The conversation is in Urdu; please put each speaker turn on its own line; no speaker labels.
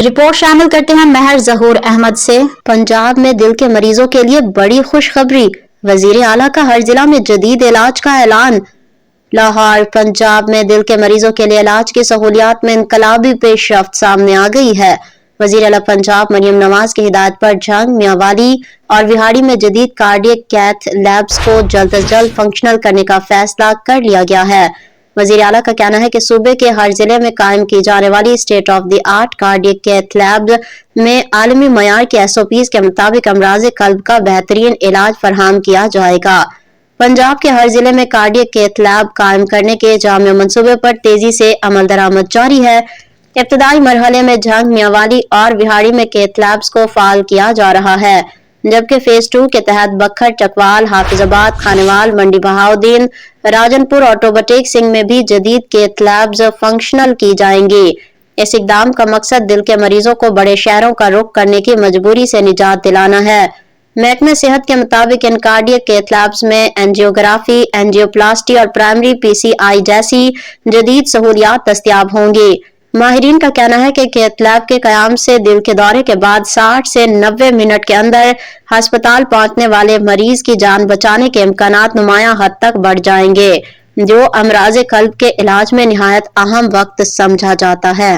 رپورٹ شامل کرتے ہیں مہر ظہور احمد سے۔ پنجاب میں دل کے مریضوں کے لیے بڑی خوشخبری، وزیر اعلیٰ کا ہر ضلع میں جدید علاج کا اعلان۔ لاہور۔ پنجاب میں دل کے مریضوں کے لیے علاج کی سہولیات میں انقلابی پیش رفت سامنے آ گئی ہے۔ وزیر اعلیٰ پنجاب مریم نواز کی ہدایت پر جھنگ، میاوالی اور وہاڑی میں جدید کارڈیک کیتھ لیبز کو جلد از جلد فنکشنل کرنے کا فیصلہ کر لیا گیا ہے۔ وزیر اعلیٰ کا کہنا ہے کہ صوبے کے ہر ضلع میں قائم کی جانے والی state of the art cardiac cath lab میں عالمی معیار کے SOPs کے مطابق امراض قلب کا بہترین علاج فراہم کیا جائے گا۔ پنجاب کے ہر ضلع میں کارڈیک کیتھ لیب قائم کرنے کے جامع منصوبے پر تیزی سے عمل درآمد جاری ہے۔ ابتدائی مرحلے میں جھنگ، میاوالی اور وہاڑی میں کیتھ لیبز کو فعال کیا جا رہا ہے، جبکہ فیز 2 کے تحت بکھر، چکوال، حافظ آباد، خانیوال، منڈی بہاؤدین، راجن پور اور ٹوبہ ٹیک سنگھ میں بھی جدید کیتھ لیبز فنکشنل کی جائیں گی۔ اس اقدام کا مقصد دل کے مریضوں کو بڑے شہروں کا رخ کرنے کی مجبوری سے نجات دلانا ہے۔ محکمہ صحت کے مطابق ان کارڈیک کیتھ لیبز میں اینجیوگرافی، اینجیوپلاسٹی اور پرائمری PCI جیسی جدید سہولیات دستیاب ہوں گی۔ ماہرین کا کہنا ہے کہ کیتھ لیب کے قیام سے دل کے دورے کے بعد 60 سے 90 منٹ کے اندر ہسپتال پہنچنے والے مریض کی جان بچانے کے امکانات نمایاں حد تک بڑھ جائیں گے، جو امراض قلب کے علاج میں نہایت اہم وقت سمجھا جاتا ہے۔